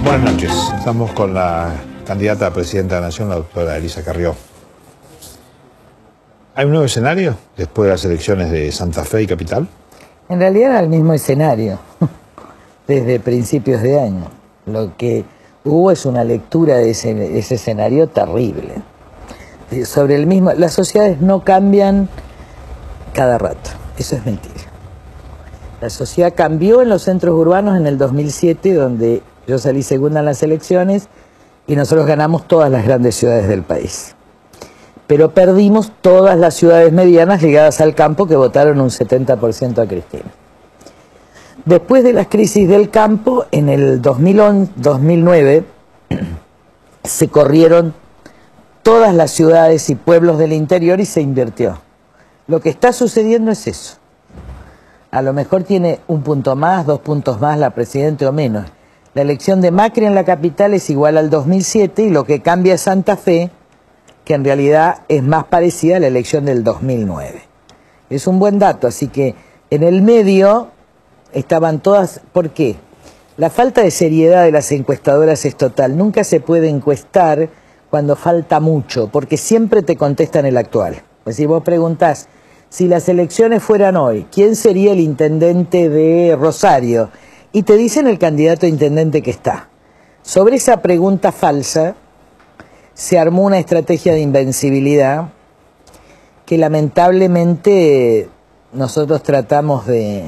Buenas noches. Estamos con la candidata a presidenta de la Nación, la doctora Elisa Carrió. ¿Hay un nuevo escenario después de las elecciones de Santa Fe y Capital? En realidad era el mismo escenario desde principios de año. Lo que hubo es una lectura de ese escenario terrible. Sobre el mismo, las sociedades no cambian cada rato, eso es mentira. La sociedad cambió en los centros urbanos en el 2007, donde yo salí segunda en las elecciones y nosotros ganamos todas las grandes ciudades del país. Pero perdimos todas las ciudades medianas ligadas al campo, que votaron un 70% a Cristina. Después de las crisis del campo, en el 2009, se corrieron todas las ciudades y pueblos del interior y se invirtió. Lo que está sucediendo es eso. A lo mejor tiene un punto más, 2 puntos más la presidenta o menos. La elección de Macri en la capital es igual al 2007 y lo que cambia es Santa Fe, que en realidad es más parecida a la elección del 2009. Es un buen dato, así que en el medio estaban todas... ¿Por qué? La falta de seriedad de las encuestadoras es total. Nunca se puede encuestar cuando falta mucho, porque siempre te contestan el actual. Pues si vos preguntás, si las elecciones fueran hoy, ¿quién sería el intendente de Rosario? Y te dicen el candidato a intendente que está. Sobre esa pregunta falsa se armó una estrategia de invencibilidad que lamentablemente nosotros tratamos de...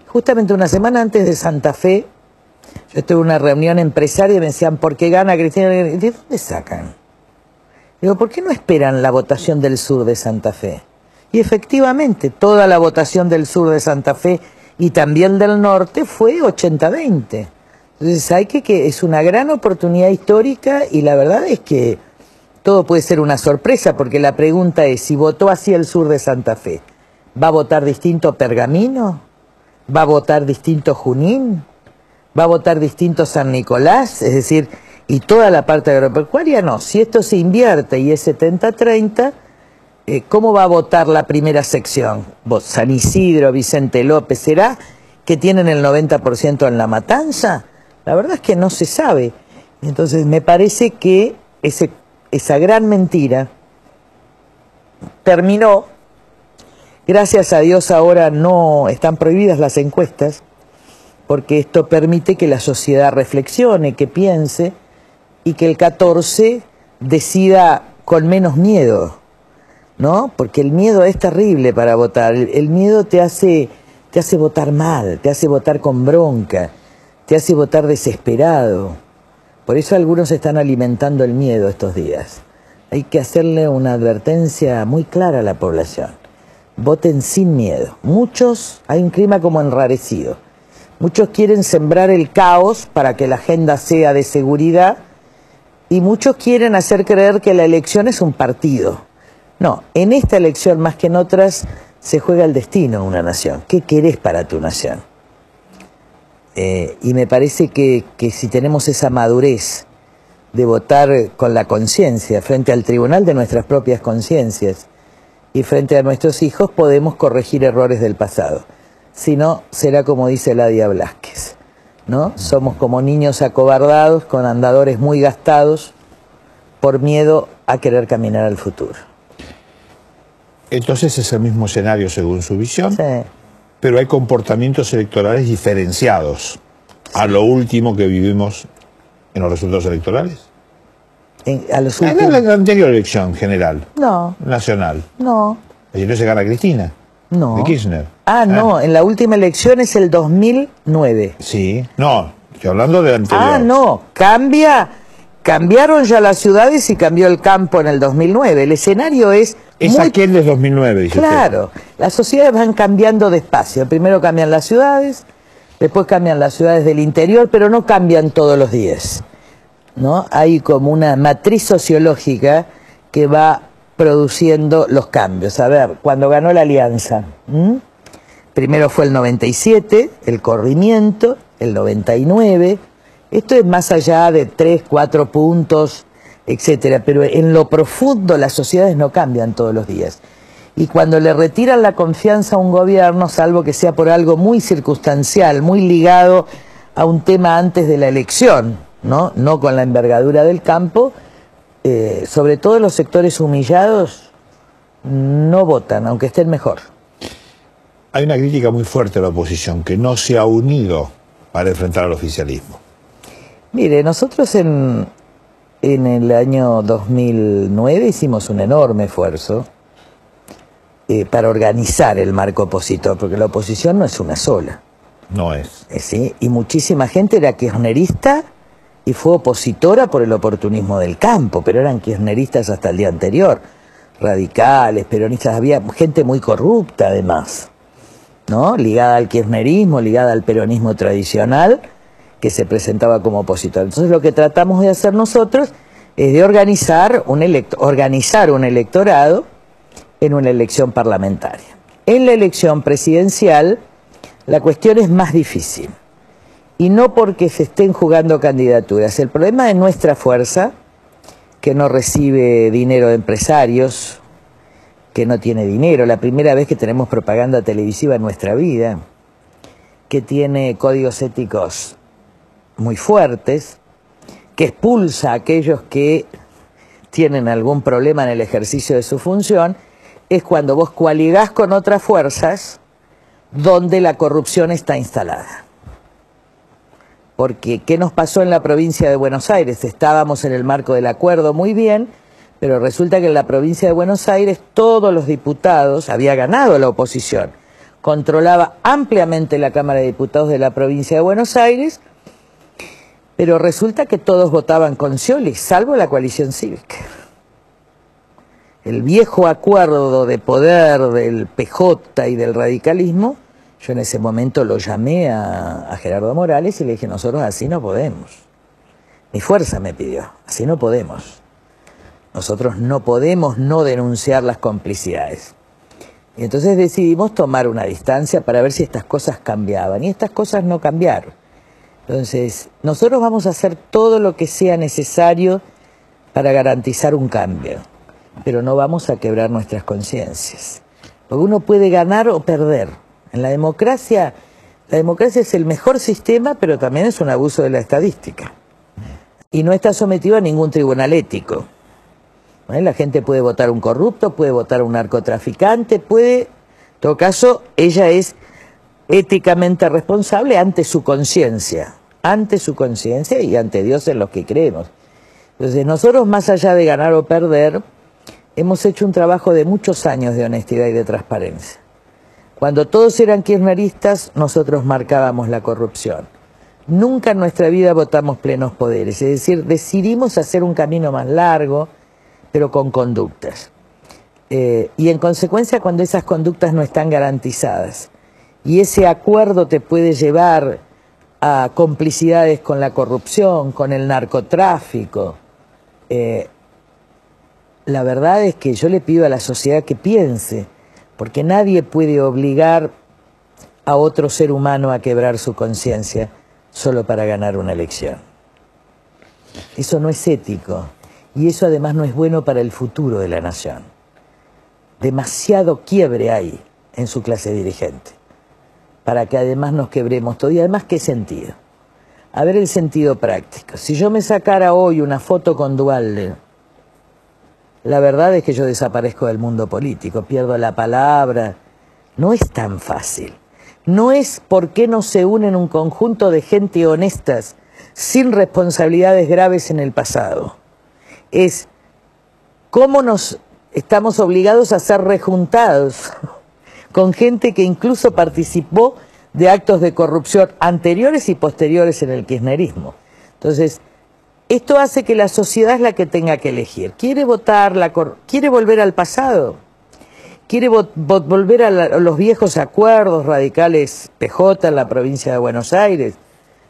Justamente una semana antes de Santa Fe, yo estuve en una reunión empresaria y me decían, ¿por qué gana Cristina? ¿De dónde sacan? Digo, ¿por qué no esperan la votación del sur de Santa Fe? Y efectivamente, toda la votación del sur de Santa Fe y también del norte fue 80-20. Entonces hay que es una gran oportunidad histórica y la verdad es que todo puede ser una sorpresa, porque la pregunta es, si votó hacia el sur de Santa Fe, ¿va a votar distinto Pergamino? ¿Va a votar distinto Junín? ¿Va a votar distinto San Nicolás? Es decir, y toda la parte agropecuaria no. Si esto se invierte y es 70-30, ¿cómo va a votar la primera sección? San Isidro, Vicente López, ¿será que tienen el 90% en La Matanza? La verdad es que no se sabe. Entonces me parece que esa gran mentira terminó. Gracias a Dios ahora no están prohibidas las encuestas, porque esto permite que la sociedad reflexione, que piense, y que el 14 decida con menos miedo, ¿no? Porque el miedo es terrible para votar. El miedo te hace votar mal, te hace votar con bronca, te hace votar desesperado. Por eso algunos están alimentando el miedo estos días. Hay que hacerle una advertencia muy clara a la población. Voten sin miedo. Muchos, hay un clima como enrarecido. Muchos quieren sembrar el caos para que la agenda sea de seguridad y muchos quieren hacer creer que la elección es un partido. No, en esta elección más que en otras se juega el destino de una nación. ¿Qué querés para tu nación? Y me parece que si tenemos esa madurez de votar con la conciencia frente al tribunal de nuestras propias conciencias y frente a nuestros hijos, podemos corregir errores del pasado. Si no, será como dice Ladia Blasquez, ¿no? Somos como niños acobardados, con andadores muy gastados, por miedo a querer caminar al futuro. Entonces es el mismo escenario según su visión, Sí. Pero hay comportamientos electorales diferenciados a lo último que vivimos en los resultados electorales. En la anterior elección general, no, nacional. No. Ayer no se gana Cristina, no. de Kirchner. No, en la última elección es el 2009. Sí, no, estoy hablando de anterior. No, cambiaron ya las ciudades y cambió el campo en el 2009. El escenario es aquel de 2009, dice claro, usted. Las sociedades van cambiando despacio. Primero cambian las ciudades, después cambian las ciudades del interior, pero no cambian todos los días, ¿no? Hay como una matriz sociológica que va produciendo los cambios. A ver, cuando ganó la Alianza, primero fue el 97, el corrimiento, el 99. Esto es más allá de 3, 4 puntos, etcétera, pero en lo profundo las sociedades no cambian todos los días. Y cuando le retiran la confianza a un gobierno, salvo que sea por algo muy circunstancial, muy ligado a un tema antes de la elección, no con la envergadura del campo. Sobre todo los sectores humillados no votan, aunque estén mejor. Hay una crítica muy fuerte a la oposición, que no se ha unido para enfrentar al oficialismo. Mire, nosotros en el año 2009 hicimos un enorme esfuerzo para organizar el marco opositor, porque la oposición no es una sola. No es. ¿Sí? Y muchísima gente era kirchnerista y fue opositora por el oportunismo del campo, pero eran kirchneristas hasta el día anterior. Radicales, peronistas, había gente muy corrupta además, ¿no? Ligada al kirchnerismo, ligada al peronismo tradicional, que se presentaba como opositor. Entonces lo que tratamos de hacer nosotros es de organizar un electorado en una elección parlamentaria. En la elección presidencial la cuestión es más difícil, y no porque se estén jugando candidaturas. El problema de nuestra fuerza, que no recibe dinero de empresarios, que no tiene dinero, la primera vez que tenemos propaganda televisiva en nuestra vida, que tiene códigos éticos muy fuertes, que expulsa a aquellos que tienen algún problema en el ejercicio de su función, es cuando vos coaligás con otras fuerzas donde la corrupción está instalada. Porque, ¿qué nos pasó en la provincia de Buenos Aires? Estábamos en el marco del acuerdo muy bien, pero resulta que en la provincia de Buenos Aires todos los diputados, había ganado la oposición, controlaba ampliamente la Cámara de Diputados de la provincia de Buenos Aires, pero resulta que todos votaban con Scioli, salvo la coalición cívica. El viejo acuerdo de poder del PJ y del radicalismo, yo en ese momento lo llamé a Gerardo Morales y le dije, nosotros así no podemos. Mi fuerza me pidió, así no podemos. Nosotros no podemos no denunciar las complicidades. Y entonces decidimos tomar una distancia para ver si estas cosas cambiaban. Y estas cosas no cambiaron. Entonces, nosotros vamos a hacer todo lo que sea necesario para garantizar un cambio. Pero no vamos a quebrar nuestras conciencias. Porque uno puede ganar o perder. En la democracia es el mejor sistema, pero también es un abuso de la estadística. Y no está sometido a ningún tribunal ético. La gente puede votar a un corrupto, puede votar a un narcotraficante, en todo caso, ella es éticamente responsable ante su conciencia y ante Dios en los que creemos. Entonces, nosotros, más allá de ganar o perder, hemos hecho un trabajo de muchos años de honestidad y de transparencia. Cuando todos eran kirchneristas, nosotros marcábamos la corrupción. Nunca en nuestra vida votamos plenos poderes, es decir, decidimos hacer un camino más largo, pero con conductas. Y en consecuencia, cuando esas conductas no están garantizadas, y ese acuerdo te puede llevar a complicidades con la corrupción, con el narcotráfico, la verdad es que yo le pido a la sociedad que piense, porque nadie puede obligar a otro ser humano a quebrar su conciencia solo para ganar una elección. Eso no es ético, y eso además no es bueno para el futuro de la nación. Demasiado quiebre hay en su clase dirigente, para que además nos quebremos todo. Y además, ¿qué sentido? A ver el sentido práctico. Si yo me sacara hoy una foto con Duhalde, la verdad es que yo desaparezco del mundo político, pierdo la palabra. No es tan fácil. No es por qué no se unen un conjunto de gente honestas, sin responsabilidades graves en el pasado. Es cómo nos estamos obligados a ser rejuntados con gente que incluso participó de actos de corrupción anteriores y posteriores en el kirchnerismo. Entonces, esto hace que la sociedad es la que tenga que elegir. ¿Quiere quiere volver al pasado? ¿Quiere volver a los viejos acuerdos radicales PJ en la provincia de Buenos Aires?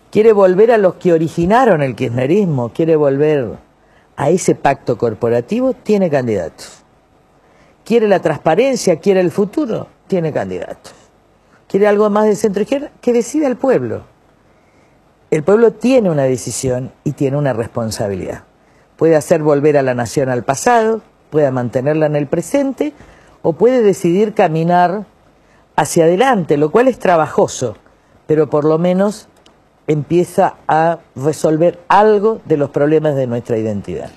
¿Quiere volver a los que originaron el kirchnerismo? ¿Quiere volver a ese pacto corporativo? Tiene candidatos. ¿Quiere la transparencia? ¿Quiere el futuro? Tiene candidatos. ¿Quiere algo más de centro izquierda? Que decida el pueblo. El pueblo tiene una decisión y tiene una responsabilidad. Puede hacer volver a la nación al pasado, puede mantenerla en el presente, o puede decidir caminar hacia adelante, lo cual es trabajoso, pero por lo menos empieza a resolver algo de los problemas de nuestra identidad.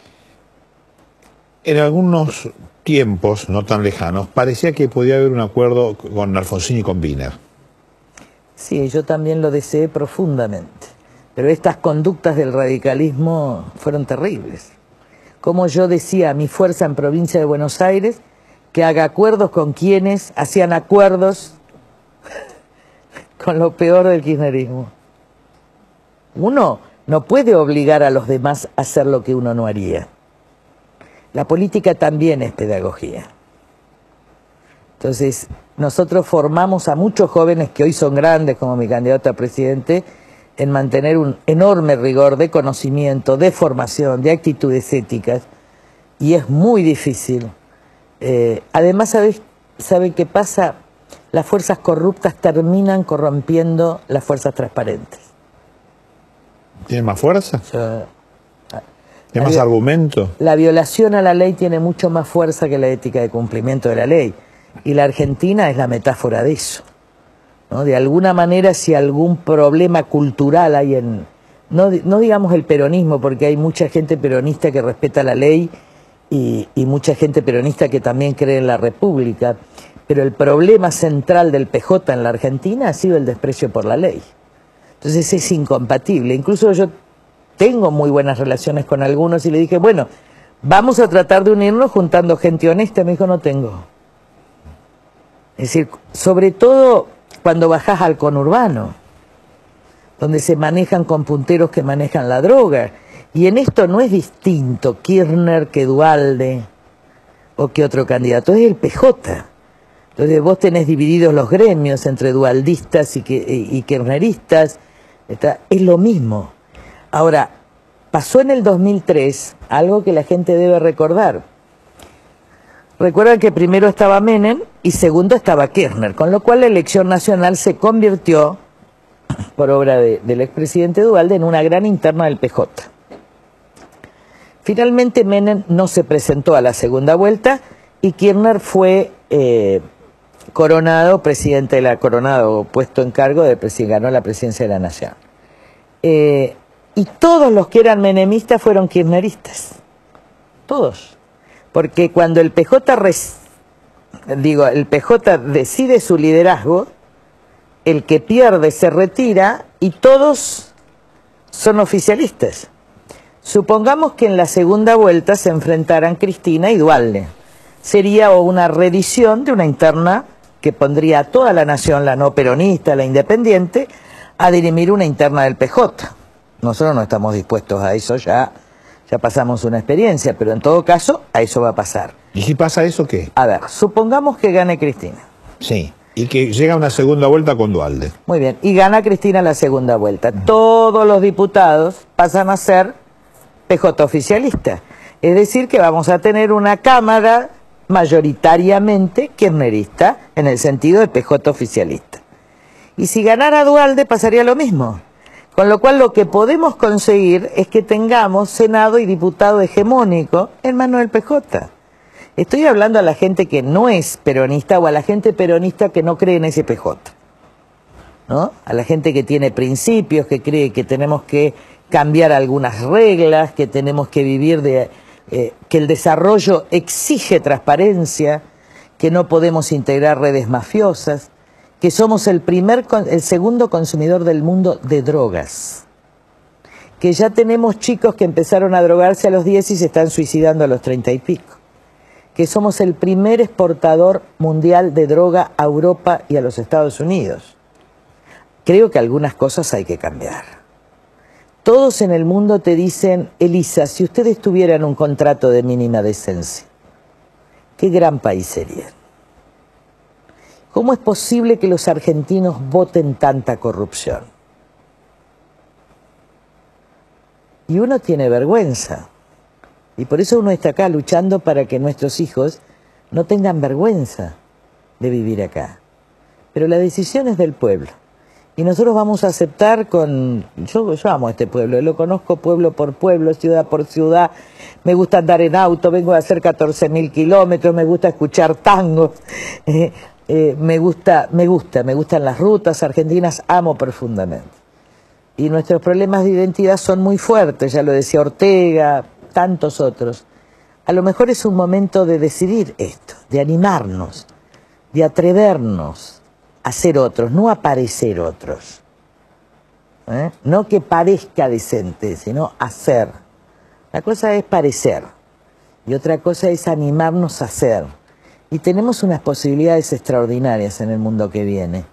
En algunos tiempos, no tan lejanos, parecía que podía haber un acuerdo con Alfonsín y con Wiener. Sí, yo también lo deseé profundamente, pero estas conductas del radicalismo fueron terribles. Como yo decía a mi fuerza en provincia de Buenos Aires, que haga acuerdos con quienes hacían acuerdos con lo peor del kirchnerismo. Uno no puede obligar a los demás a hacer lo que uno no haría. La política también es pedagogía. Entonces, nosotros formamos a muchos jóvenes que hoy son grandes, como mi candidato a presidente, en mantener un enorme rigor de conocimiento, de formación, de éticas, y es muy difícil. Además, ¿sabe qué pasa? Las fuerzas corruptas terminan corrompiendo las fuerzas transparentes. ¿Tiene más fuerza? ¿Tiene más La argumento? La violación a la ley tiene mucho más fuerza que la ética de cumplimiento de la ley. Y la Argentina es la metáfora de eso, ¿no? De alguna manera, si algún problema cultural hay en... No digamos el peronismo, porque hay mucha gente peronista que respeta la ley y mucha gente peronista que también cree en la República, pero el problema central del PJ en la Argentina ha sido el desprecio por la ley. Entonces es incompatible. Incluso yo tengo muy buenas relaciones con algunos y le dije, bueno, vamos a tratar de unirnos juntando gente honesta. Me dijo, no tengo. Es decir, sobre todo cuando bajás al conurbano, donde se manejan con punteros que manejan la droga. Y en esto no es distinto Kirchner que Duhalde o que otro candidato, es el PJ. Entonces vos tenés divididos los gremios entre dualdistas y kirchneristas, es lo mismo. Ahora, pasó en el 2003 algo que la gente debe recordar. Recuerdan que primero estaba Menem y segundo estaba Kirchner, con lo cual la elección nacional se convirtió, por obra del expresidente Duhalde, en una gran interna del PJ. Finalmente Menem no se presentó a la segunda vuelta y Kirchner fue coronado, puesto en cargo de ganó la presidencia de la Nación. Y todos los que eran menemistas fueron kirchneristas, todos. Porque cuando el PJ decide su liderazgo, el que pierde se retira y todos son oficialistas. Supongamos que en la segunda vuelta se enfrentaran Cristina y Duhalde. Sería una reedición de una interna que pondría a toda la nación, la no peronista, la independiente, a dirimir una interna del PJ. Nosotros no estamos dispuestos a eso, ya pasamos una experiencia, pero en todo caso, a eso va a pasar. ¿Y si pasa eso, qué? A ver, supongamos que gane Cristina. Sí, y que llega una segunda vuelta con Duhalde. Muy bien, y gana Cristina la segunda vuelta. Todos los diputados pasan a ser PJ oficialista. Es decir, que vamos a tener una Cámara mayoritariamente kirchnerista, en el sentido de PJ oficialista. Y si ganara Duhalde pasaría lo mismo. Con lo cual lo que podemos conseguir es que tengamos Senado y diputado hegemónico en manos del PJ. Estoy hablando a la gente que no es peronista o a la gente peronista que no cree en ese PJ, ¿no? A la gente que tiene principios, que cree que tenemos que cambiar algunas reglas, que tenemos que vivir que el desarrollo exige transparencia, que no podemos integrar redes mafiosas, que somos el segundo consumidor del mundo de drogas, que ya tenemos chicos que empezaron a drogarse a los 10 y se están suicidando a los 30 y pico, que somos el primer exportador mundial de droga a Europa y a los Estados Unidos. Creo que algunas cosas hay que cambiar. Todos en el mundo te dicen, Elisa, si ustedes tuvieran un contrato de mínima decencia, qué gran país sería. ¿Cómo es posible que los argentinos voten tanta corrupción? Y uno tiene vergüenza. Y por eso uno está acá luchando para que nuestros hijos no tengan vergüenza de vivir acá. Pero la decisión es del pueblo. Y nosotros vamos a aceptar yo amo a este pueblo, lo conozco pueblo por pueblo, ciudad por ciudad. Me gusta andar en auto, vengo a hacer 14.000 kilómetros, me gusta escuchar tangos. Me gustan las rutas argentinas, amo profundamente. y nuestros problemas de identidad son muy fuertes, ya lo decía Ortega, tantos otros. A lo mejor es un momento de decidir esto, de animarnos, de atrevernos a ser otros, no a parecer otros. No que parezca decente, sino hacer. La cosa es parecer y otra cosa es animarnos a hacer. Y tenemos unas posibilidades extraordinarias en el mundo que viene.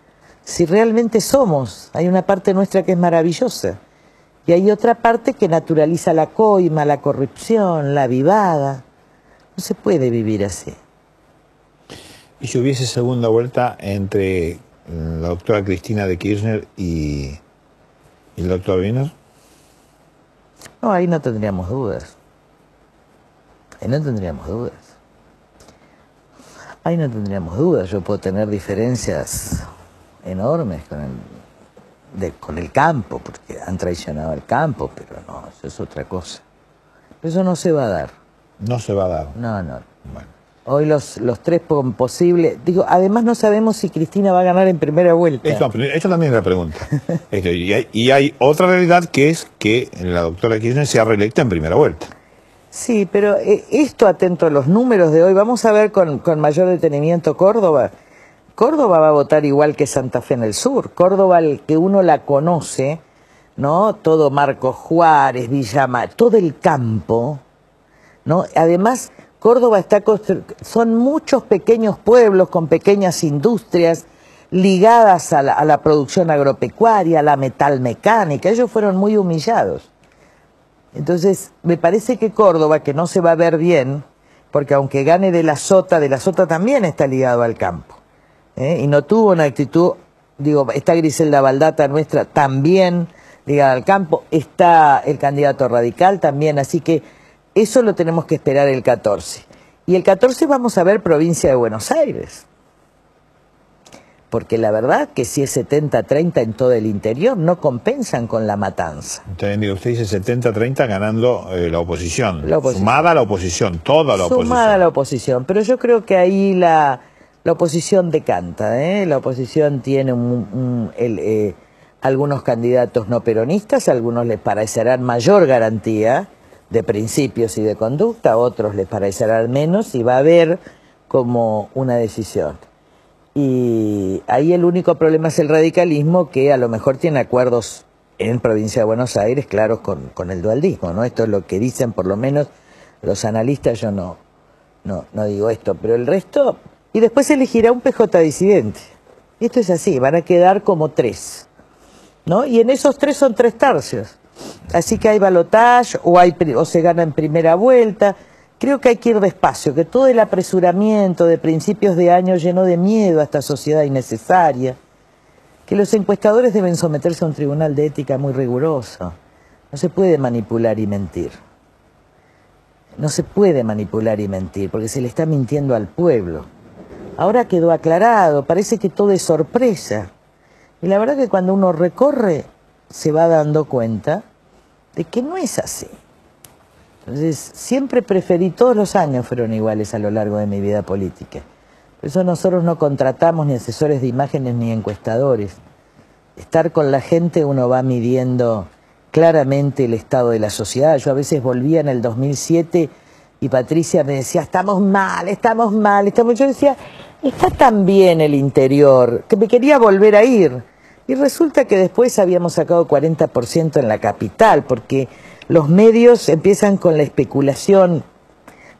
Si realmente somos, hay una parte nuestra que es maravillosa y hay otra parte que naturaliza la coima, la corrupción, la vivada. No se puede vivir así. ¿Y si hubiese segunda vuelta entre la doctora Cristina de Kirchner y el doctor Wiener? No, ahí no tendríamos dudas. Ahí no tendríamos dudas. Ahí no tendríamos dudas. Yo puedo tener diferencias enormes con el campo, porque han traicionado al campo, pero no, eso es otra cosa. Eso no se va a dar. No se va a dar. No, no. Bueno. Hoy los tres posibles. Digo, además no sabemos si Cristina va a ganar en primera vuelta. Esto también es la pregunta. Y hay otra realidad que es que la doctora Kirchner sea reelecta en primera vuelta. Sí, pero esto atento a los números de hoy, vamos a ver con mayor detenimiento Córdoba. Córdoba va a votar igual que Santa Fe en el sur. Córdoba, el que uno la conoce, ¿no? Todo Marcos Juárez, Villamar, todo el campo, ¿no? Además, Córdoba son muchos pequeños pueblos con pequeñas industrias ligadas a la producción agropecuaria, a la metalmecánica. Ellos fueron muy humillados. Entonces, me parece que Córdoba, que no se va a ver bien, porque aunque gane de la Sota también está ligado al campo. Y no tuvo una actitud, digo, está Griselda Baldata nuestra también ligada al campo, está el candidato radical también, así que eso lo tenemos que esperar el 14. Y el 14 vamos a ver provincia de Buenos Aires. Porque la verdad que si es 70-30 en todo el interior, no compensan con la matanza. Usted dice 70-30 ganando la oposición. Sumada a la oposición, toda la oposición. Sumada a la oposición, pero yo creo que ahí la oposición decanta, La oposición tiene algunos candidatos no peronistas, a algunos les parecerán mayor garantía de principios y de conducta, a otros les parecerán menos y va a haber como una decisión. Y ahí el único problema es el radicalismo, que a lo mejor tiene acuerdos en provincia de Buenos Aires claros con el dualdismo, ¿no? Esto es lo que dicen por lo menos los analistas, yo no digo esto, pero el resto... Y después se elegirá un PJ disidente. Y esto es así, van a quedar como 3, ¿no? Y en esos 3 son 3 tercios. Así que hay balotaje o se gana en primera vuelta. Creo que hay que ir despacio, que todo el apresuramiento de principios de año llenó de miedo a esta sociedad innecesaria, que los encuestadores deben someterse a un tribunal de ética muy riguroso. No se puede manipular y mentir. No se puede manipular y mentir, porque se le está mintiendo al pueblo. Ahora quedó aclarado, parece que todo es sorpresa. Y la verdad que cuando uno recorre, se va dando cuenta de que no es así. Entonces, siempre preferí, todos los años fueron iguales a lo largo de mi vida política. Por eso nosotros no contratamos ni asesores de imágenes ni encuestadores. Estar con la gente uno va midiendo claramente el estado de la sociedad. Yo a veces volvía en el 2007 y Patricia me decía, estamos mal. Yo decía, está tan bien el interior, que me quería volver a ir. Y resulta que después habíamos sacado 40% en la capital, porque los medios empiezan con la especulación,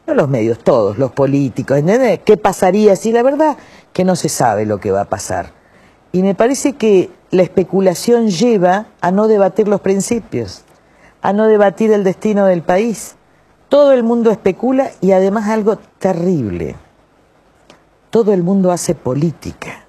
no los medios, todos, los políticos, ¿entendés? ¿Qué pasaría si? La verdad que no se sabe lo que va a pasar. Y me parece que la especulación lleva a no debatir los principios, a no debatir el destino del país. Todo el mundo especula y además algo terrible. Todo el mundo hace política.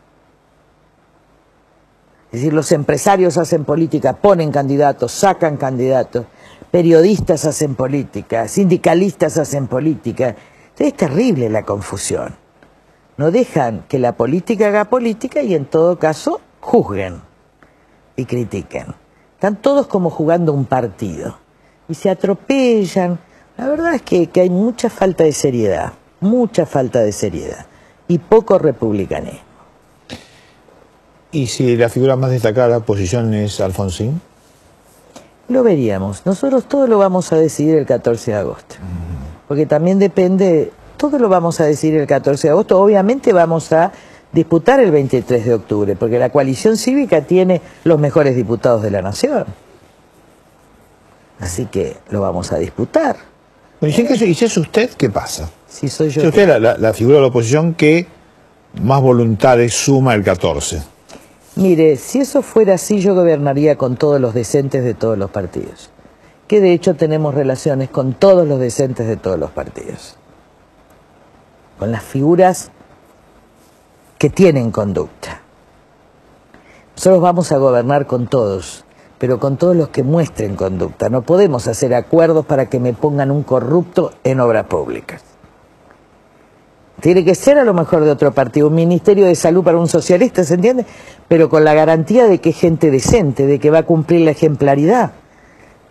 Es decir, los empresarios hacen política, ponen candidatos, sacan candidatos, periodistas hacen política, sindicalistas hacen política. Es terrible la confusión. No dejan que la política haga política y en todo caso juzguen y critiquen. Están todos como jugando un partido y se atropellan. La verdad es que hay mucha falta de seriedad y poco republicanismo. ¿Y si la figura más destacada de la oposición es Alfonsín? Lo veríamos. Nosotros todo lo vamos a decidir el 14 de agosto. Porque también depende, todo lo vamos a decidir el 14 de agosto. Obviamente vamos a disputar el 23 de octubre, porque la coalición cívica tiene los mejores diputados de la nación. Así que lo vamos a disputar. Bueno, y si es usted, ¿qué pasa? Si soy yo. Si usted es la figura de la oposición que más voluntades suma el 14. Mire, si eso fuera así, yo gobernaría con todos los decentes de todos los partidos. Que de hecho tenemos relaciones con todos los decentes de todos los partidos. Con las figuras que tienen conducta. Nosotros vamos a gobernar con todos, pero con todos los que muestren conducta. No podemos hacer acuerdos para que me pongan un corrupto en obras públicas. Tiene que ser a lo mejor de otro partido, un ministerio de salud para un socialista, ¿se entiende? Pero con la garantía de que es gente decente, de que va a cumplir la ejemplaridad,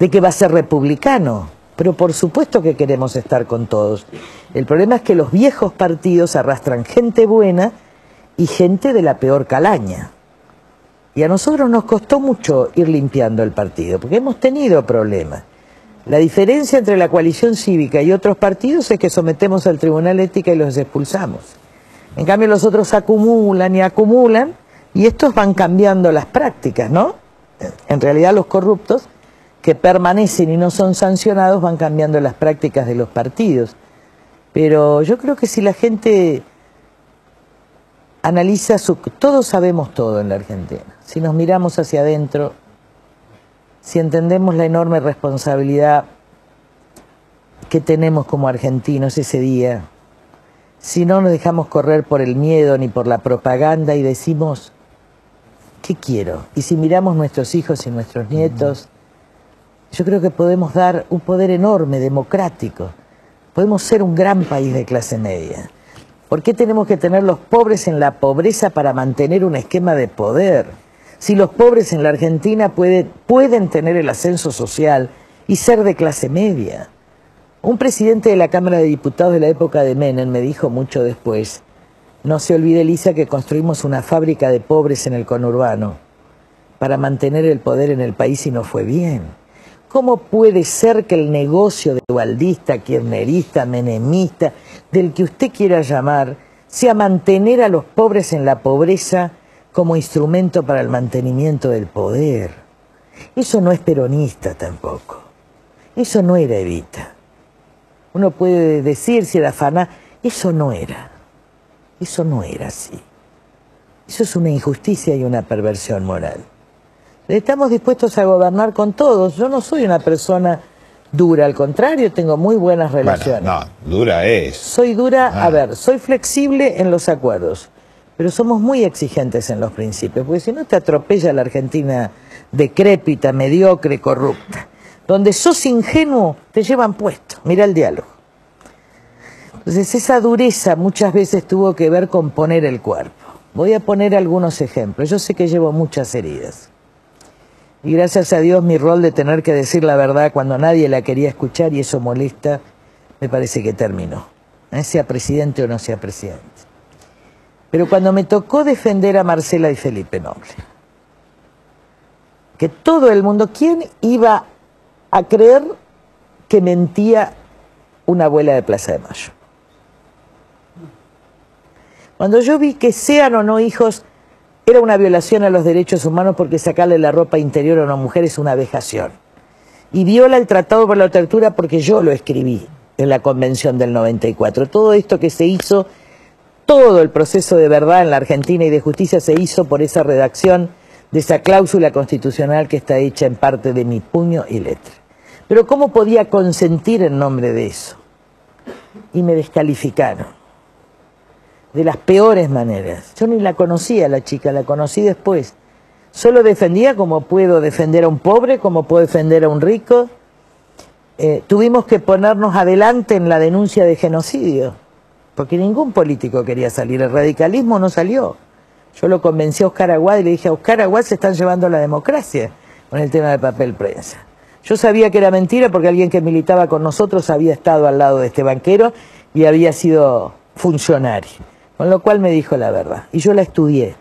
de que va a ser republicano. Pero por supuesto que queremos estar con todos. El problema es que los viejos partidos arrastran gente buena y gente de la peor calaña. Y a nosotros nos costó mucho ir limpiando el partido, porque hemos tenido problemas. La diferencia entre la coalición cívica y otros partidos es que sometemos al Tribunal Ética y los expulsamos. En cambio los otros acumulan y estos van cambiando las prácticas, ¿no? En realidad los corruptos que permanecen y no son sancionados van cambiando las prácticas de los partidos. Pero yo creo que si la gente analiza todos sabemos todo en la Argentina. Si nos miramos hacia adentro, si entendemos la enorme responsabilidad que tenemos como argentinos ese día, si no nos dejamos correr por el miedo ni por la propaganda y decimos, ¿qué quiero? Y si miramos nuestros hijos y nuestros nietos, yo creo que podemos dar un poder enorme, democrático. Podemos ser un gran país de clase media. ¿Por qué tenemos que tener los pobres en la pobreza para mantener un esquema de poder? Si los pobres en la Argentina pueden tener el ascenso social y ser de clase media. Un presidente de la Cámara de Diputados de la época de Menem me dijo mucho después, no se olvide, Elisa, que construimos una fábrica de pobres en el conurbano para mantener el poder en el país y no fue bien. ¿Cómo puede ser que el negocio de dualdista, kirchnerista, menemista, del que usted quiera llamar, sea mantener a los pobres en la pobreza como instrumento para el mantenimiento del poder? Eso no es peronista tampoco. Eso no era Evita. Uno puede decir si era faná, eso no era. Eso no era así. Eso es una injusticia y una perversión moral. Estamos dispuestos a gobernar con todos. Yo no soy una persona dura, al contrario, tengo muy buenas relaciones. Bueno, no, dura es. Soy dura, a ver, soy flexible en los acuerdos, pero somos muy exigentes en los principios, porque si no te atropella la Argentina decrépita, mediocre, corrupta. Donde sos ingenuo, te llevan puesto. Mira el diálogo. Entonces esa dureza muchas veces tuvo que ver con poner el cuerpo. Voy a poner algunos ejemplos. Yo sé que llevo muchas heridas. Y gracias a Dios mi rol de tener que decir la verdad cuando nadie la quería escuchar, y eso molesta, me parece que terminó. Sea presidente o no sea presidente. Pero cuando me tocó defender a Marcela y Felipe Noble, que todo el mundo, ¿quién iba a creer que mentía una abuela de Plaza de Mayo? Cuando yo vi que sean o no hijos era una violación a los derechos humanos, porque sacarle la ropa interior a una mujer es una vejación. Y viola el Tratado por la Tortura porque yo lo escribí en la Convención del 94. Todo esto que se hizo, todo el proceso de verdad en la Argentina y de justicia se hizo por esa redacción de esa cláusula constitucional que está hecha en parte de mi puño y letra. Pero ¿cómo podía consentir en nombre de eso? Y me descalificaron. De las peores maneras. Yo ni la conocía la chica, la conocí después. Solo defendía como puedo defender a un pobre, como puedo defender a un rico. Tuvimos que ponernos adelante en la denuncia de genocidio, porque ningún político quería salir. El radicalismo no salió. Yo lo convencí a Oscar Aguad y le dije, a Oscar Aguad se están llevando la democracia con el tema de papel prensa. Yo sabía que era mentira porque alguien que militaba con nosotros había estado al lado de este banquero y había sido funcionario. Con lo cual me dijo la verdad. Y yo la estudié.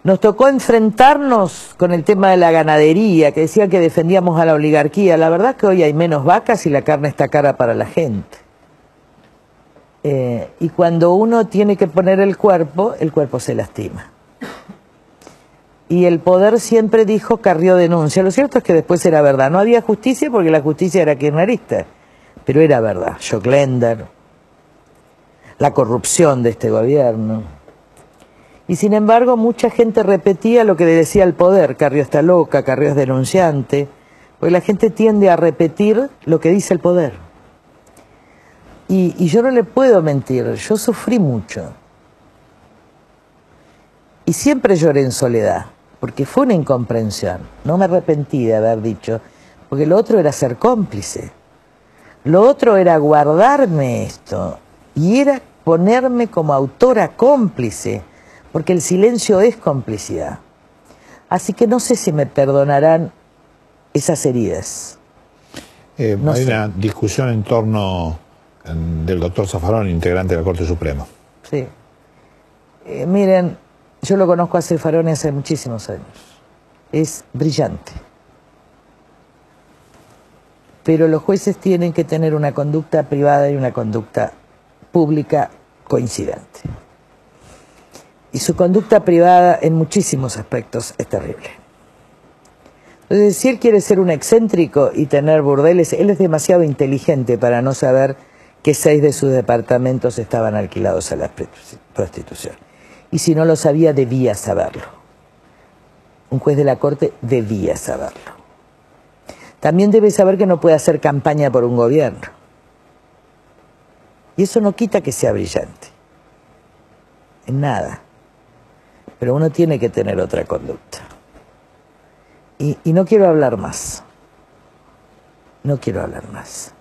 Nos tocó enfrentarnos con el tema de la ganadería, que decía que defendíamos a la oligarquía. La verdad es que hoy hay menos vacas y la carne está cara para la gente. Y cuando uno tiene que poner el cuerpo se lastima. Y el poder siempre dijo Carrió denuncia. Lo cierto es que después era verdad. No había justicia porque la justicia era kirchnerista, pero era verdad. Joclender, la corrupción de este gobierno. Y sin embargo mucha gente repetía lo que le decía el poder. Carrió está loca, Carrió es denunciante. Porque la gente tiende a repetir lo que dice el poder. Y yo no le puedo mentir, yo sufrí mucho. Y siempre lloré en soledad, porque fue una incomprensión. No me arrepentí de haber dicho, porque lo otro era ser cómplice. Lo otro era guardarme esto, y era ponerme como autora cómplice, porque el silencio es complicidad. Así que no sé si me perdonarán esas heridas. No hay una discusión en torno del doctor Zaffaroni, integrante de la Corte Suprema. Sí. Miren, yo lo conozco a Zaffaroni hace muchísimos años. Es brillante. Pero los jueces tienen que tener una conducta privada y una conducta pública coincidente. Y su conducta privada en muchísimos aspectos es terrible. Entonces, si él quiere ser un excéntrico y tener burdeles, él es demasiado inteligente para no saber que 6 de sus departamentos estaban alquilados a la prostitución. Y si no lo sabía, debía saberlo. Un juez de la Corte debía saberlo. También debe saber que no puede hacer campaña por un gobierno. Y eso no quita que sea brillante. En nada. Pero uno tiene que tener otra conducta. Y no quiero hablar más. No quiero hablar más.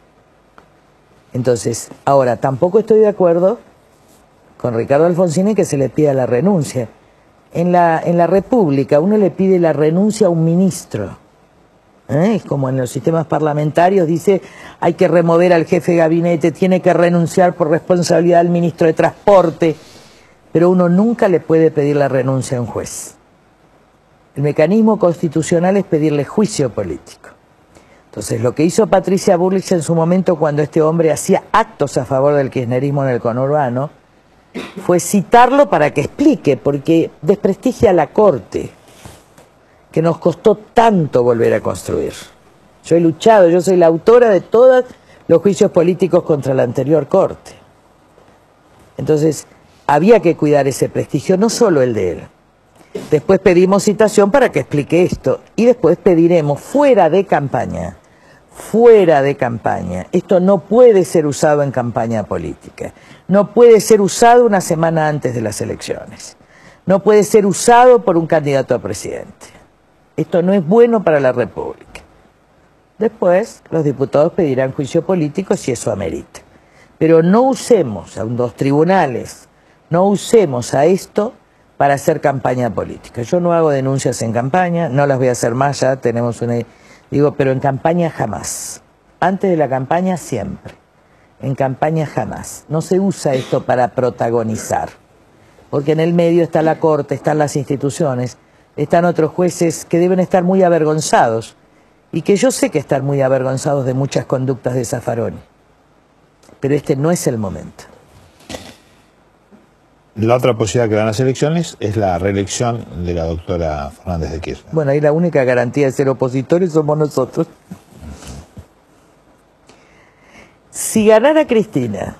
Entonces, ahora, tampoco estoy de acuerdo con Ricardo Alfonsín que se le pida la renuncia. En la República uno le pide la renuncia a un ministro. Es como en los sistemas parlamentarios, dice, hay que remover al jefe de gabinete, tiene que renunciar por responsabilidad al ministro de Transporte, pero uno nunca le puede pedir la renuncia a un juez. El mecanismo constitucional es pedirle juicio político. Entonces, lo que hizo Patricia Bullrich en su momento cuando este hombre hacía actos a favor del kirchnerismo en el conurbano, fue citarlo para que explique, porque desprestigia a la Corte, que nos costó tanto volver a construir. Yo he luchado, yo soy la autora de todos los juicios políticos contra la anterior Corte. Entonces, había que cuidar ese prestigio, no solo el de él. Después pedimos citación para que explique esto, y después pediremos fuera de campaña. Esto no puede ser usado en campaña política. No puede ser usado una semana antes de las elecciones. No puede ser usado por un candidato a presidente. Esto no es bueno para la República. Después, los diputados pedirán juicio político si eso amerita. Pero no usemos a los tribunales, no usemos a esto para hacer campaña política. Yo no hago denuncias en campaña, no las voy a hacer más, ya tenemos una... Digo, pero en campaña jamás. Antes de la campaña siempre. En campaña jamás. No se usa esto para protagonizar. Porque en el medio está la Corte, están las instituciones, están otros jueces que deben estar muy avergonzados. Y que yo sé que están muy avergonzados de muchas conductas de Zaffaroni. Pero este no es el momento. La otra posibilidad que dan las elecciones es la reelección de la doctora Fernández de Kirchner. Bueno, ahí la única garantía de ser opositores somos nosotros. Si ganara Cristina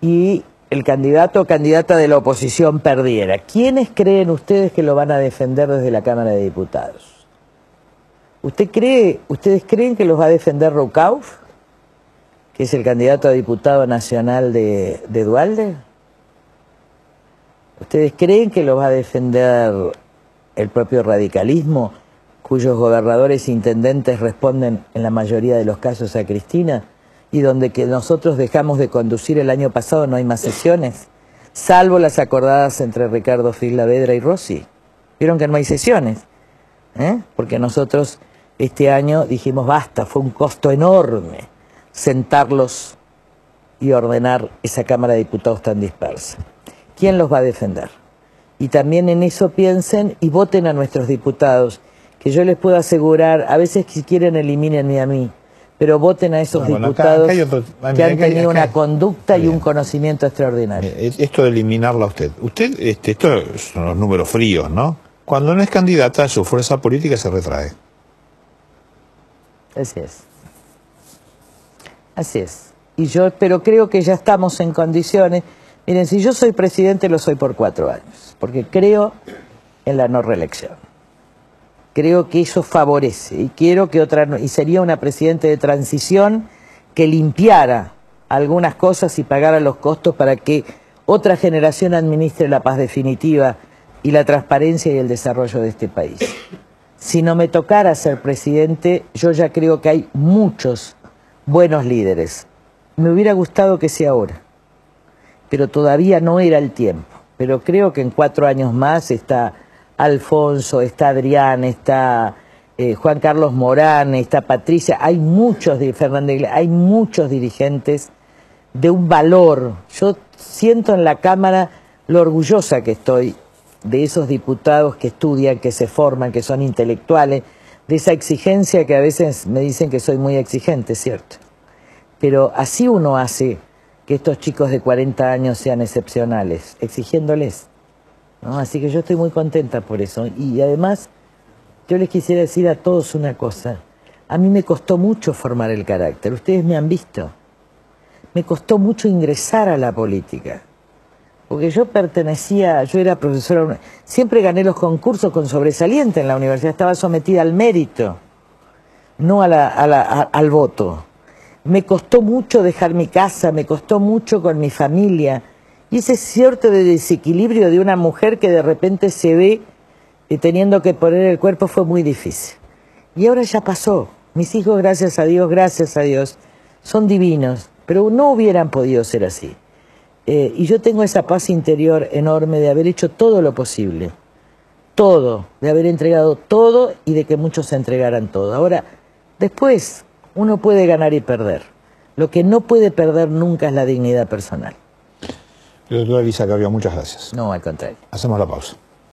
y el candidato o candidata de la oposición perdiera, ¿quiénes creen ustedes que lo van a defender desde la Cámara de Diputados? ¿Ustedes creen que los va a defender Rucauf, que es el candidato a diputado nacional de Duhalde? ¿Ustedes creen que lo va a defender el propio radicalismo, cuyos gobernadores e intendentes responden en la mayoría de los casos a Cristina, y donde que nosotros dejamos de conducir el año pasado no hay más sesiones, salvo las acordadas entre Ricardo Filavedra y Rossi? ¿Vieron que no hay sesiones? Porque nosotros este año dijimos basta, fue un costo enorme sentarlos y ordenar esa Cámara de Diputados tan dispersa. ¿Quién los va a defender? y también en eso piensen y voten a nuestros diputados, que yo les puedo asegurar, a veces si quieren elimínenme a mí, pero voten a esos diputados que han tenido una conducta y un conocimiento extraordinario. Esto de eliminarla a usted. Estos son los números fríos, ¿no? Cuando no es candidata, su fuerza política se retrae. Así es. Así es. Pero creo que ya estamos en condiciones. Miren, si yo soy presidente, lo soy por 4 años, porque creo en la no reelección. Creo que eso favorece y quiero que y sería una presidenta de transición que limpiara algunas cosas y pagara los costos para que otra generación administre la paz definitiva y la transparencia y el desarrollo de este país. Si no me tocara ser presidente, yo ya creo que hay muchos buenos líderes. Me hubiera gustado que sea ahora, pero todavía no era el tiempo. Pero creo que en 4 años más está Alfonso, está Adrián, está Juan Carlos Morán, está Patricia, hay muchos de Fernández, hay muchos dirigentes de un valor. Yo siento en la Cámara lo orgullosa que estoy de esos diputados que estudian, que se forman, que son intelectuales, de esa exigencia que a veces me dicen que soy muy exigente, ¿cierto? Pero así uno hace que estos chicos de 40 años sean excepcionales, exigiéndoles, ¿no? Así que yo estoy muy contenta por eso. Y además, yo les quisiera decir a todos una cosa. A mí me costó mucho formar el carácter. Ustedes me han visto. Me costó mucho ingresar a la política. Porque yo era profesora, siempre gané los concursos con sobresaliente en la universidad. Estaba sometida al mérito, no al voto. Me costó mucho dejar mi casa, me costó mucho con mi familia. Y ese cierto de desequilibrio de una mujer que de repente se ve teniendo que poner el cuerpo fue muy difícil. Y ahora ya pasó. Mis hijos, gracias a Dios, son divinos, pero no hubieran podido ser así. Y yo tengo esa paz interior enorme de haber hecho todo lo posible. Todo, de haber entregado todo y de que muchos se entregaran todo. Ahora, después, uno puede ganar y perder. Lo que no puede perder nunca es la dignidad personal. Doctora Elisa Carrió, muchas gracias. No, al contrario. Hacemos la pausa.